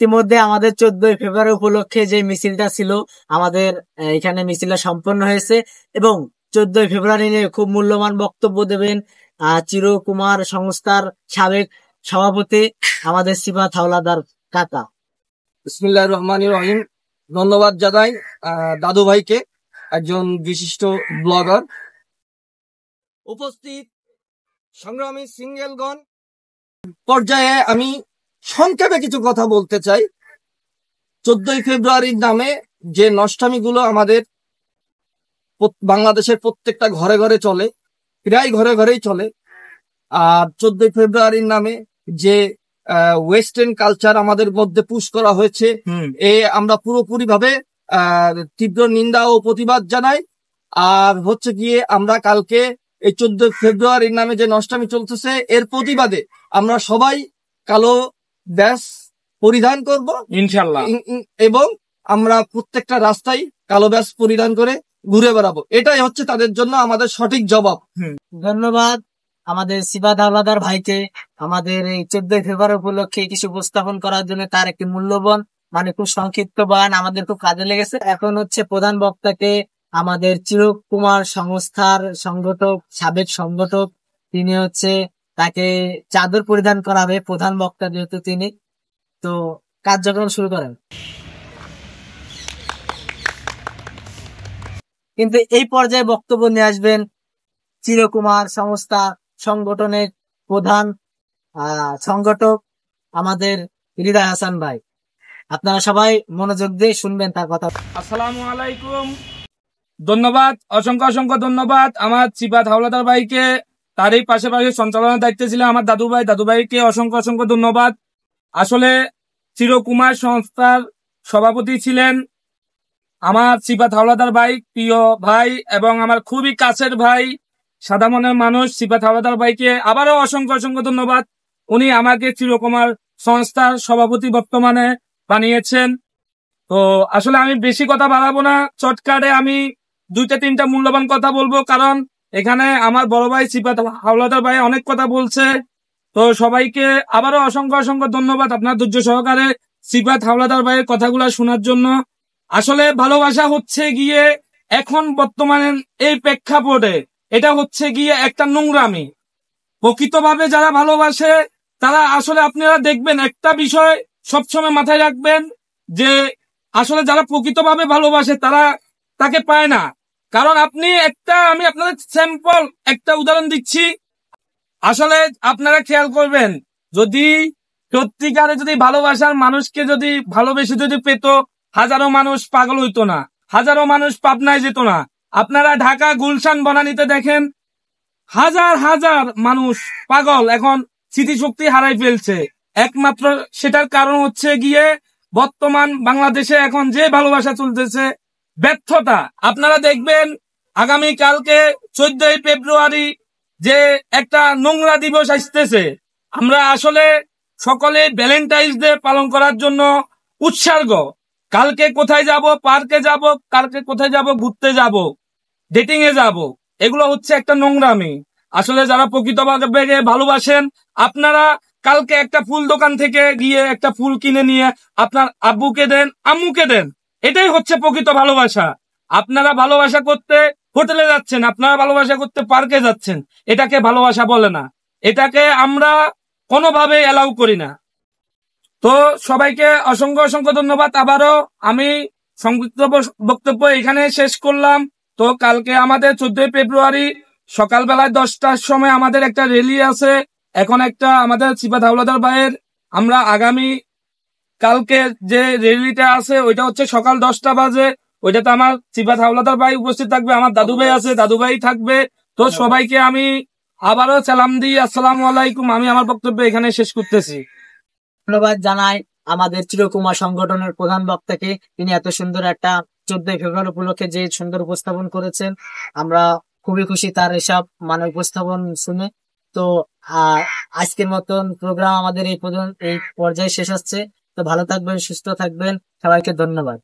ইতিমধ্যে আমাদের 14ই ফেব্রুয়ারি উপলক্ষে যে মিছিলটা ছিল, আমাদের এখানে মিছিলটা সম্পন্ন হয়েছে এবং 14ই ফেব্রুয়ারি নিয়ে খুব মূল্যবান বক্তব্য দেবেন চিরকুমার সংস্থার সাবেক সভাপতি আমাদের সিফাত হাওলাদার কাকা। বিসমিল্লাহির রহমানির রহিম। ধন্যবাদ জানাই দাদু ভাইকে, একজন বিশিষ্ট ব্লগার। উপস্থিত সংগ্রামী সিঙ্গেলগণ, পর্যায়ে আমি সংক্ষেপে কিছু কথা বলতে চাই। 14ই ফেব্রুয়ারির নামে যে নষ্টামিগুলো আমাদের বাংলাদেশের প্রত্যেকটা ঘরে ঘরে চলে, প্রায় ঘরে ঘরেই চলে, আর 14ই ফেব্রুয়ারির নামে যে ওয়েস্টার্ন কালচার আমাদের মধ্যে পুশ করা হয়েছে, আমরা পুরোপুরি ভাবে তীব্র নিন্দা ও প্রতিবাদ জানাই। আর হচ্ছে গিয়ে আমরা কালকে এই 14ই ফেব্রুয়ারির নামে যে নষ্টামি চলতেছে, এর প্রতিবাদে আমরা সবাই কালো ব্যাস পরিধান করব ইনশাল্লাহ, এবং আমরা প্রত্যেকটা রাস্তায় কালো ব্যাস পরিধান করে ঘুরে বেড়াবো। এটাই হচ্ছে তাদের জন্য আমাদের সঠিক জবাব। ধন্যবাদ আমাদের সিফাত হাওলাদার ভাইকে আমাদের এই 14ই ফেব্রুয়ারি উপলক্ষে কিছু উপস্থাপন করার জন্য। তার একটি মূল্যবান খুব সংক্ষিপ্ত বয়ান আমাদের খুব কাজে লেগেছে। এখন হচ্ছে প্রধান বক্তাকে আমাদের চিরকুমার সংস্থার সাবেক সংগঠক, তিনি হচ্ছে তাকে চাদর পরিধান করাবে, প্রধান বক্তা যেহেতু তিনি। তো কার্যক্রম শুরু করেন। কিন্তু এই পর্যায়ে বক্তব্য নিয়ে আসবেন চিরকুমার সংস্থা সংগঠনের প্রধান সংগঠক আমাদের হৃদয় হাসান ভাই। আপনারা সবাই মনোযোগ দিয়ে শুনবেন তার কথা। আসসালামু আলাইকুম। ধন্যবাদ, অসংখ্য অসংখ্য ধন্যবাদ আমার সিফাত হাওলাদার ভাইকে। তার এই পাশাপাশি সঞ্চালনের দায়িত্বে ছিলেন আমার দাদুভাইকে অসংখ্য অসংখ্য ধন্যবাদ। আসলে চিরকুমার সংস্থার সভাপতি ছিলেন আমার সিফাত হাওলাদার ভাই, প্রিয় ভাই এবং আমার খুবই কাছের ভাই, সাদা মনের মানুষ সিফাত হাওলাদার ভাইকে আবারও অসংখ্য অসংখ্য ধন্যবাদ। উনি আমাকে চিরকুমার সংস্থার সভাপতি বর্তমানে বানিয়েছেন। তো আসলে আমি বেশি কথা বাড়াবো না, চটকারে আমি 2-3টা মূল্যবান কথা বলবো, কারণ এখানে আমার বড় ভাই সিফাত হাওলাদার ভাই অনেক কথা বলছে। তো সবাইকে আবারও অসংখ্য অসংখ্য ধন্যবাদ আপনার ধৈর্য সহকারে সিফাত হাওলাদার ভাইয়ের কথাগুলো শোনার জন্য। আসলে ভালোবাসা হচ্ছে গিয়ে এখন বর্তমানে এই প্রেক্ষাপটে এটা হচ্ছে গিয়ে একটা নোংরামি। প্রকৃতভাবে যারা ভালোবাসে তারা আসলে আপনারা দেখবেন একটা বিষয় সবসময় মাথায় রাখবেন, যে আসলে যারা প্রকৃতভাবে ভালোবাসে তারা তাকে পায় না। কারণ আমি আপনাদের স্যাম্পল একটা উদাহরণ দিচ্ছি। আসলে আপনারা খেয়াল করবেন, যদি সত্যিকারে যদি ভালোবাসার মানুষকে যদি ভালোবেসে যদি পেত, হাজারো মানুষ পাগল হইতো না, হাজারো মানুষ পাবনায় যেত না। আপনারা ঢাকা গুলশান বনানীতে দেখেন, হাজার হাজার মানুষ পাগল, এখন স্মৃতিশক্তি হারাই ফেলছে। একমাত্র সেটার কারণ হচ্ছে গিয়ে বর্তমান বাংলাদেশে এখন যে ভালোবাসা চলতেছে, ব্যর্থতা। আপনারা দেখবেন আগামী কালকে 14ই ফেব্রুয়ারি যে একটা নোংরা দিবস আসতেছে, আমরা আসলে সকলে ভ্যালেন্টাইন্স ডে পালন করার জন্য উৎসর্গ। কালকে কোথায় যাব, পার্কে যাব, কালকে কোথায় যাব, ঘুরতে যাব, ডেটিং এ যাব, এগুলো হচ্ছে একটা নোংরামি। আসলে যারা প্রকৃতভাবে ভালোবাসেন, আপনারা কালকে একটা ফুল দোকান থেকে গিয়ে একটা ফুল কিনে নিয়ে আপনার আব্বুকে দেন, আম্মুকে দেন, এটাই হচ্ছে প্রকৃত ভালোবাসা। আপনারা ভালোবাসা করতে হোটেলে যাচ্ছেন, আপনারা ভালোবাসা করতে পার্কে যাচ্ছেন, এটাকে ভালোবাসা বলে না, এটাকে আমরা কোনোভাবে এলাও করি না। তো সবাইকে অসংখ্য অসংখ্য ধন্যবাদ। আবারও আমি সংক্ষিপ্ত বক্তব্য এখানে শেষ করলাম। তো কালকে আমাদের 14ই ফেব্রুয়ারি সকালবেলায় 10টার সময় আমাদের একটা র্যালি আছে। এখন একটা আমাদের সিফাত হাওলাদার ভাইয়ের, আমরা আগামী কালকে যে র্যালিটা আছে ওইটা হচ্ছে সকাল 10টা বাজে। ওইটাতে আমার সিফাত হাওলাদার ভাই উপস্থিত থাকবে, আমার দাদু ভাই আছে, দাদু ভাই থাকবে। তো সবাইকে আমি আবারও সালাম দিই, আসসালামু আলাইকুম। আমি আমার বক্তব্য এখানে শেষ করতেছি। ধন্যবাদ জানাই আমাদের চিরকুমার সংগঠনের প্রধান বক্তাকে, তিনি এত সুন্দর একটা 14ই ফেব্রুয়ারি উপলক্ষে যে সুন্দর উপস্থাপন করেছেন। আমরা খুবই খুশি তার এসব উপস্থাপন শুনে। তো আজকের মতন প্রোগ্রাম আমাদের এই পর্যায়ে শেষ হচ্ছে। তো ভালো থাকবেন, সুস্থ থাকবেন, সবাইকে ধন্যবাদ।